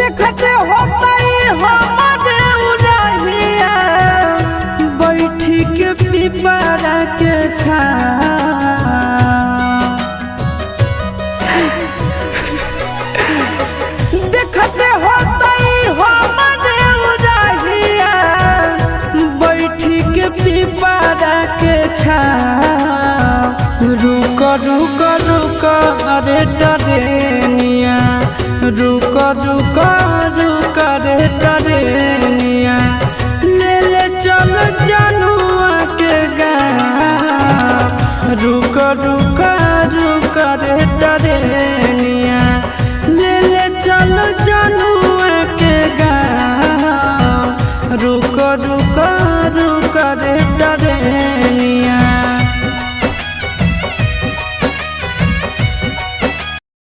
देखते होता हमारे उड़हिया बैठी के पिपरा के देखते होता हमारे उड़हिया बैठी के पिपरा के रुक रुक रुक अरे टरेनिया रुक रुक रुक रे टरेनिया ले ले चल जनुआ के गाँव रुक रुक रुक रे टरेनिया।